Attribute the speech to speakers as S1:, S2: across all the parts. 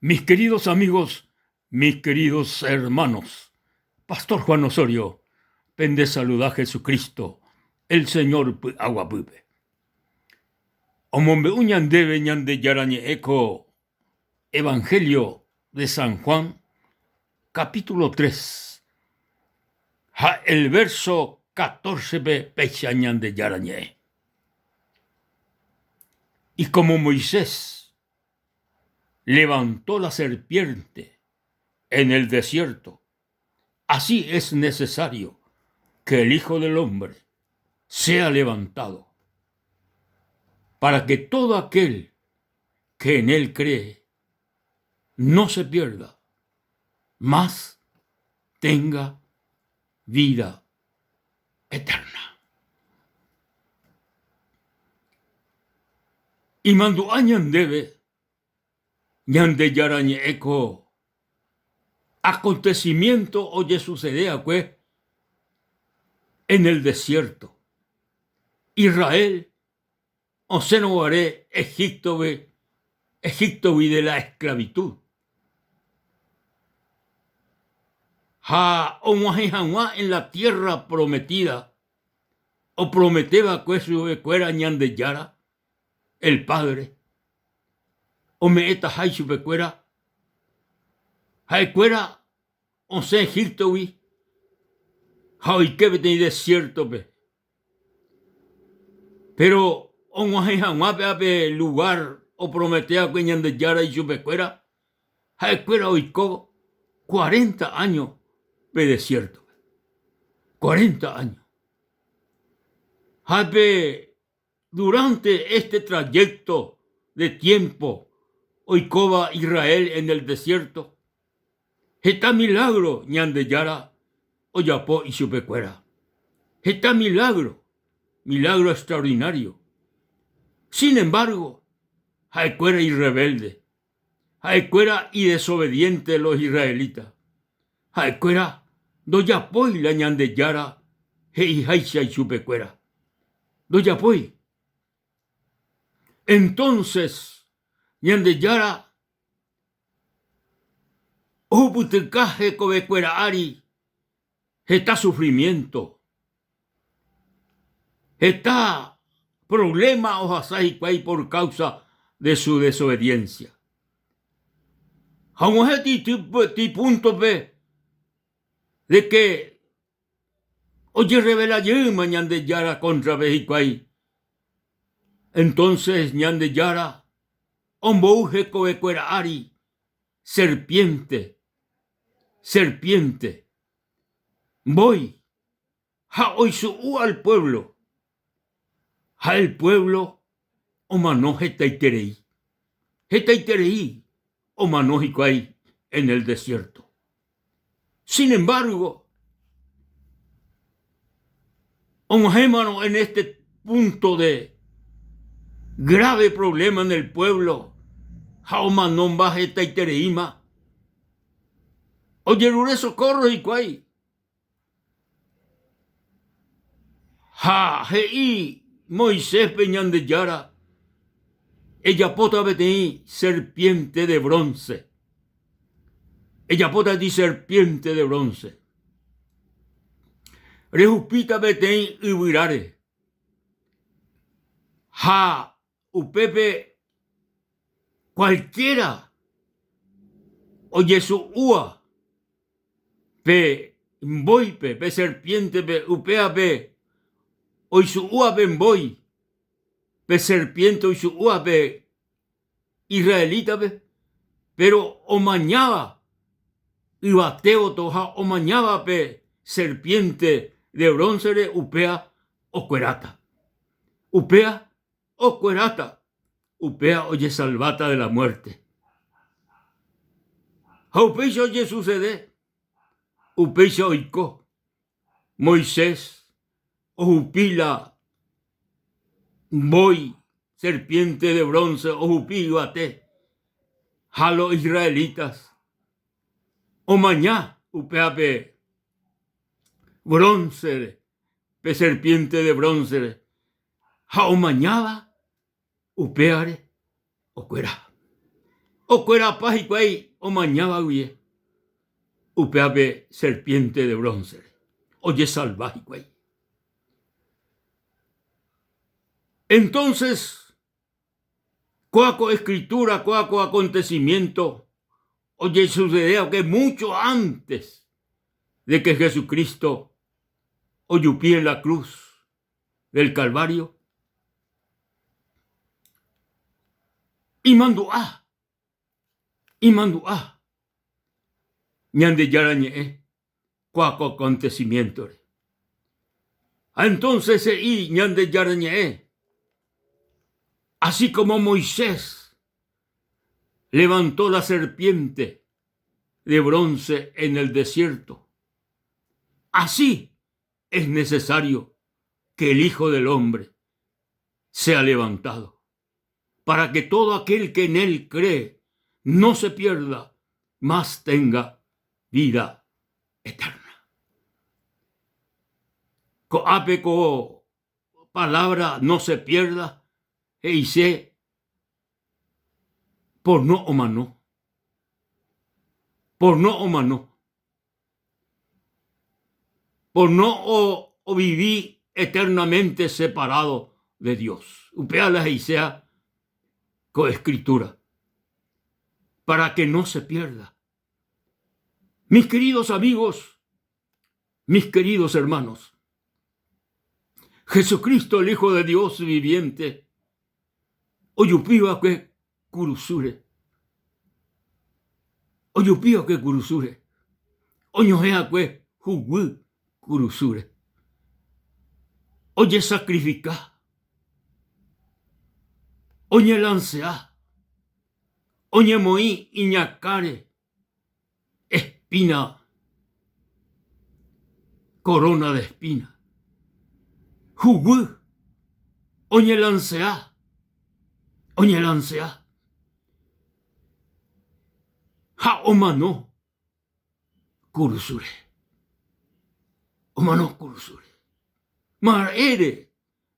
S1: Mis queridos amigos, mis queridos hermanos, Pastor Juan Osorio, pende saluda a Jesucristo, el Señor agua pupe. Omombe uñandebe ñande yarañe eco, Evangelio de San Juan, capítulo 3. El verso 14 pecha ñande yarañe. Y como Moisés levantó la serpiente en el desierto, así es necesario que el Hijo del Hombre sea levantado, para que todo aquel que en él cree no se pierda, mas tenga vida eterna. Y mando añandebe ñande yarañe eco acontecimiento oye sucedea que en el desierto Israel o se no haré Egipto vi de la esclavitud en la tierra prometida o prometeba que su cuera ñande yara el padre o me eta hay su cuera hay cuera o se Egipto vi hay que venir desierto pero lugar o prometea que ñande yara y su cuera hay cuera oico 40 años de desierto. 40 años. Durante este trayecto de tiempo, oicoba Israel en el desierto, está milagro ñande yara oyapó y su pecuera. Está milagro extraordinario. Sin embargo, hay cuera y rebelde, hay cuera y desobediente los israelitas. Hay cuera doyapoy la ñande yara hei haisha y su pecuera. Doyapoy. Entonces, ñande yara oputecaje cobecuera ari está sufrimiento. Está problema o hasai por causa de su desobediencia. Vamos a ti punto de que oye revela yema ñande yara contra Bejicuay. Entonces ñande yara ombouge cobecuera ari serpiente voy hoy su al pueblo el pueblo o manoje taiterei o manojicuay en el desierto. Sin embargo, en este punto de grave problema en el pueblo, Jaumanón baje taitereima, oye socorro y cuay. Moisés peñande yara, ella pota betení serpiente de bronce. Ella pota di serpiente de bronce. Rejupita betení ibirare. Upepe cualquiera oye su ua pe mboipe pe serpiente pe upea pe hoy su ua pe mboy pe serpiente hoy su ua pe israelita pe pero o mañaba y bateo toja o mañaba pe serpiente de bronce de upea o cuerata upea o cuerata upea oye salvata de la muerte. Upeixa oye sucede. Upeixa oiko. Moisés o upila voy serpiente de bronce o upillo ate. Jalo israelitas. O mañá upea pe bronce pe serpiente de bronce. O mañaba upeare o cuera. O cuera paz y cuay o mañaba huye. Upeape serpiente de bronce. Oye salvaje cuay. Entonces, cuaco escritura, cuaco acontecimiento, oye sucedió que mucho antes de que Jesucristo oyupí en la cruz del Calvario, y manduá, ñande yarañe, cuaco acontecimiento. Entonces, y ñande yarañe, así como Moisés levantó la serpiente de bronce en el desierto, así es necesario que el Hijo del Hombre sea levantado, para que todo aquel que en él cree no se pierda, mas tenga vida eterna. Coape co palabra no se pierda, e hice por no o mano. Por no o mano. Por no o viví eternamente separado de Dios. Upea la Isea con escritura. Para que no se pierda. Mis queridos amigos, mis queridos hermanos, Jesucristo, el Hijo de Dios viviente, oyupiva que curusure. Oyupiva que curusure. Oñojea que jugu curusure. Oye sacrifica. Oye lancea. Oye moí iñacare. Espina. Corona de espina. Jugu. Oye lancea. Oye lancea. Ha omano. Curusure. Omano curusure. Mar ere.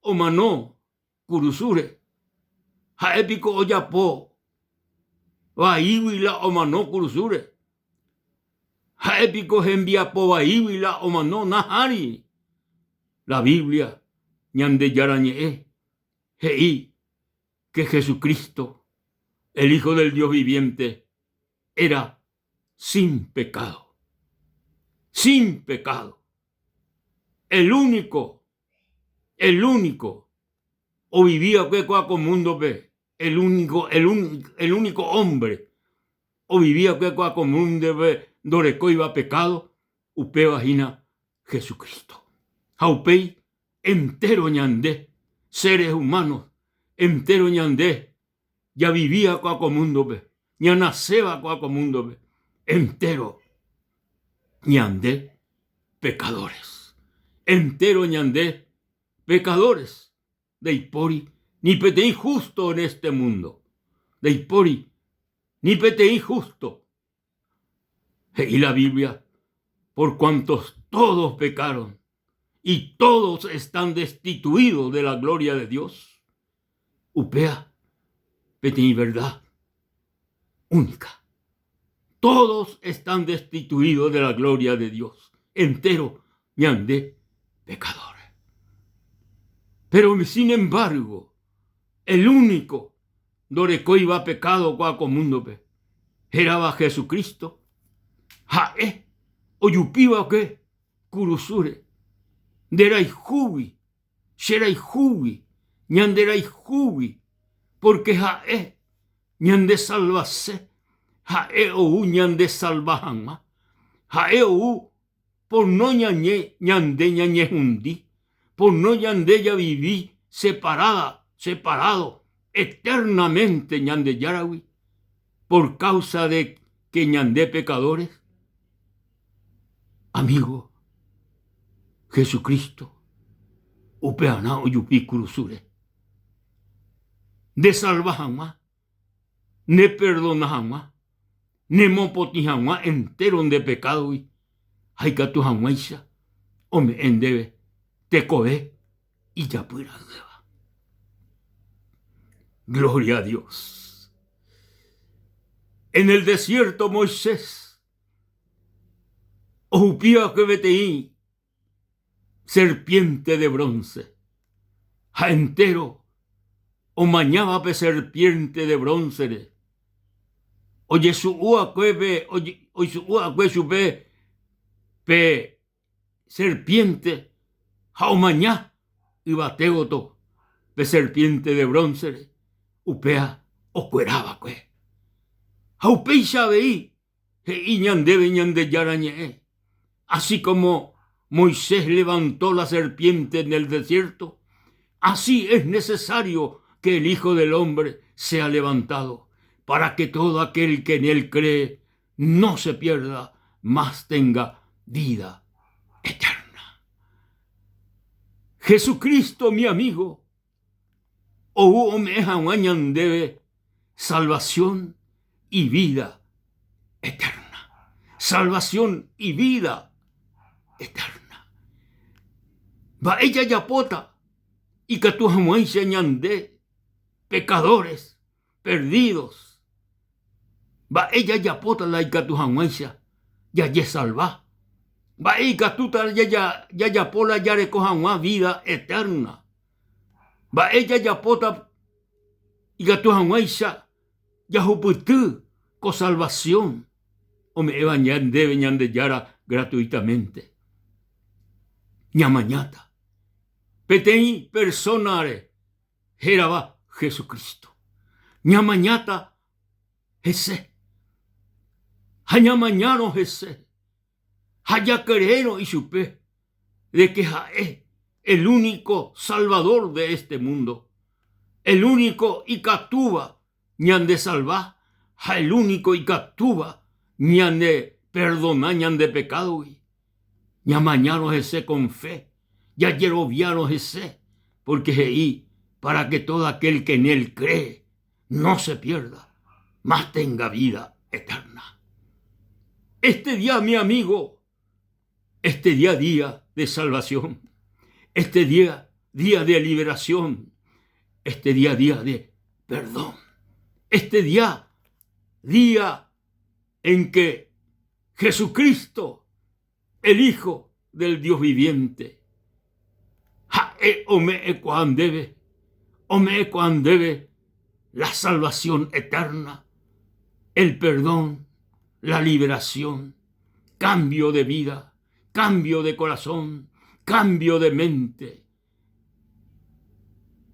S1: Omano curusure. Ha épico oyapo. Vaíwila omano curusure. Ha épico enviapo vaíwila omano nahari. La Biblia ñande yarañe hei que Jesucristo, el Hijo del Dios viviente, era sin pecado. Sin pecado. El único, o vivía que con mundo ve, el único hombre, o vivía que con mundo ve, doreco iba pecado, upe vagina Jesucristo. Jaupei entero ñandé, seres humanos, entero ñandé, ya vivía con mundo ve, ya naceba con mundo ve, entero ñandé pecadores, entero ñandé pecadores, de Ipori, ni peteí justo en este mundo, de Ipori, ni peteí justo. Y la Biblia, por cuantos todos pecaron, y todos están destituidos de la gloria de Dios, upea, peteí verdad única. Todos están destituidos de la gloria de Dios. Entero ñandé pecador. Pero sin embargo, el único doreco iba pecado cuaco mundo pe, era Jesucristo. Jae, oyupiva que curusure, derai jubi, sherai jubi, ñanderai jubi, porque jae, ñande salvase, jae ou ñande salvajanma, jae ou por no ñañe, ñande ñañe hundi, por no ñande ya viví separado eternamente ñande yarawi, por causa de que ñandé pecadores. Amigo, Jesucristo, upeana oyupi cruzure, de salvajama, ne perdonajama, ne mopotijama entero de pecado y haikatu jamaisha, o me endebe, te coe y ya pueda nueva. Gloria a Dios. En el desierto Moisés, Ohupía que veteí, serpiente de bronce, ja entero, o mañaba pe serpiente de bronce, oye su ua cueve, oye su ua cueve pe serpiente, ja o mañá, y bategoto, pe serpiente de bronce, upea o cueraba cue. Ja upei veí, he iñandebe ñande yarañe, así como Moisés levantó la serpiente en el desierto, así es necesario que el Hijo del Hombre sea levantado, para que todo aquel que en él cree no se pierda, mas tenga vida eterna. Jesucristo, mi amigo, o debe salvación y vida eterna. Salvación y vida eterna. Va ella yapota y que tu jamuense ñandé, pecadores perdidos. Va ella yapota la y que tu jamuense ya ye salva. Va ella tu ya yapola ya recoja vida eterna. Va ella yapota y que tu jamuense ya juputu con salvación. O me evan ñande ñande yara gratuitamente. Ñamañata. Petei personare, heraba Jesucristo. Ñamañata, ese. Hañamañano ese. Hayaquerero y supe de que es el único salvador de este mundo. El único Icatuba, ñan de salvar. El único Icatuba, ñan de perdonar, ñan de pecado. Ñamañano ese con fe. Ya yeroviano ese, porque ahí para que todo aquel que en él cree no se pierda, mas tenga vida eterna. Este día, mi amigo, este día de salvación, este día de liberación, este día de perdón, este día en que Jesucristo, el Hijo del Dios viviente, ome cuan debe la salvación eterna, el perdón, la liberación, cambio de vida, cambio de corazón, cambio de mente,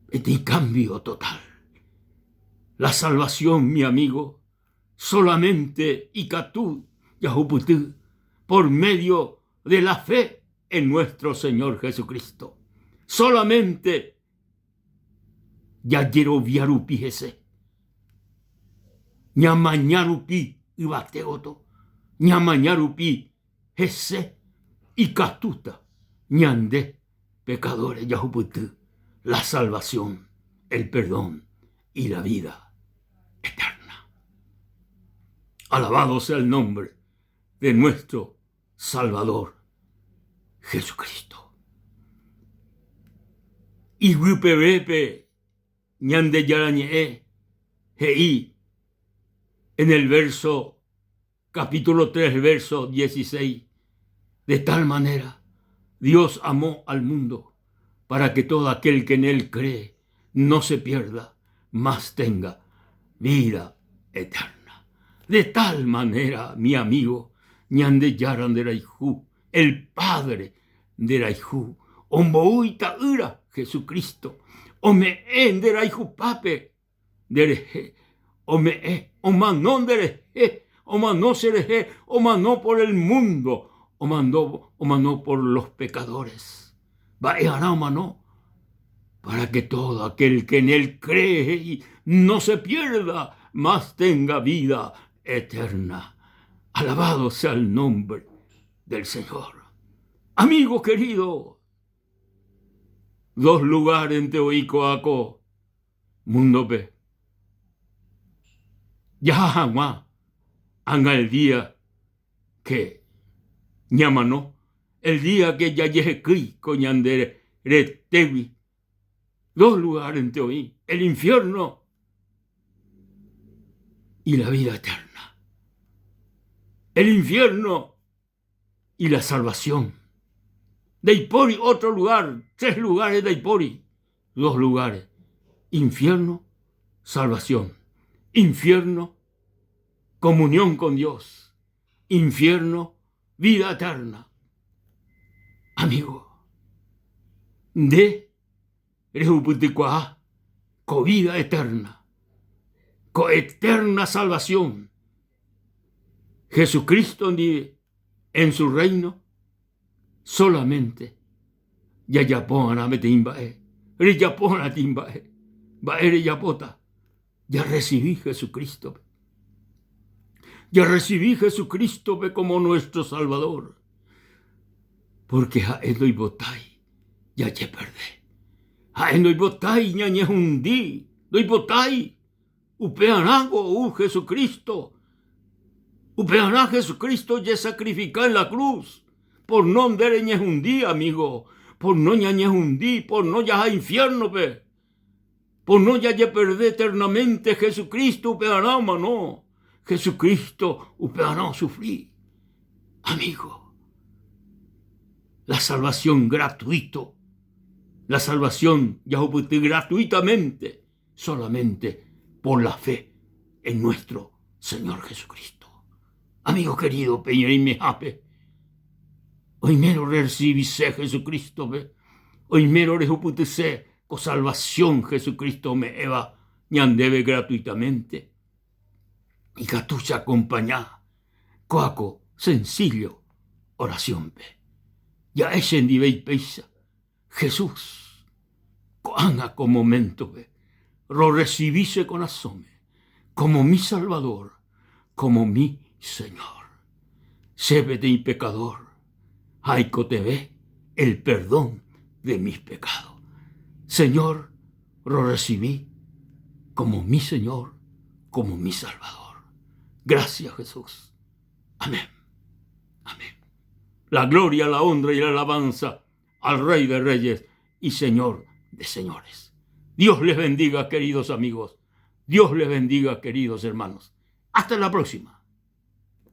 S1: este cambio total. La salvación, mi amigo, solamente Icatú, Yahuputú, por medio de la fe en nuestro Señor Jesucristo. Solamente Yayeroviarupi ese. Ñamañarupi ibateoto. Ñamañarupi ese. Y catuta. Ñande pecadores Yahuputú. La salvación, el perdón y la vida eterna. Alabado sea el nombre de nuestro Salvador Jesucristo. Y Rupebepe, ñande yarañe, hei, en el verso, capítulo 3, verso 16, de tal manera Dios amó al mundo para que todo aquel que en él cree no se pierda, mas tenga vida eterna. De tal manera, mi amigo, ñande yaran de Raijú, el Padre de Raijú, ombouita ura, Jesucristo, ome endera hijo pape, dereje, ome omanón dereje, omanó sereje, omanó por el mundo, omanó por los pecadores. Vaeará omanó, para que todo aquel que en él cree y no se pierda, mas tenga vida eterna. Alabado sea el nombre del Señor. Amigo querido, 2 lugares en Teoicoaco, mundo pe. Ya jamás haga el día que ñamanó, el día que ya yejequi coñandere retewi. 2 lugares en Teoí, el infierno y la vida eterna. el infierno y la salvación. Deipori, otro lugar, 3 lugares de Deipori, 2 lugares. Infierno, salvación. Infierno, comunión con Dios. Infierno, vida eterna. Amigo, de Rehuputicuá, con vida eterna, con eterna salvación. Jesucristo en su reino solamente yayapona metimbae, reyapona timbae, baere yapota. Ya recibí Jesucristo. Ya recibí Jesucristo como nuestro Salvador. Porque jaendo y botai, ya ye perdé. Jaendo y botai, ñañe hundí, doy botai, upeanago, Jesucristo. Upeaná Jesucristo ya sacrificó en la cruz. Por no ñe hundí, amigo. Por no ñañe hundí, por no ya infierno, pe. Por no ya perdé eternamente Jesucristo, upeaná, mano. Jesucristo, upeaná, sufrí. Amigo, la salvación gratuito, la salvación ya gratuitamente, solamente por la fe en nuestro Señor Jesucristo. Amigo querido, Peña y Mejape, hoy mero recibise Jesucristo, hoy mero rejuputese con salvación Jesucristo me eva, ñandebe gratuitamente. Y catucha acompañá, coaco, sencillo, oración, pe. Ya es en y peisa, Jesús, coanga con momento, pe, lo recibise con asome, como mi Salvador, como mi Señor. Sébete y pecador, haico te ve el perdón de mis pecados. Señor, lo recibí como mi Señor, como mi Salvador. Gracias, Jesús. Amén. Amén. La gloria, la honra y la alabanza al Rey de Reyes y Señor de Señores. Dios les bendiga, queridos amigos. Dios les bendiga, queridos hermanos. Hasta la próxima.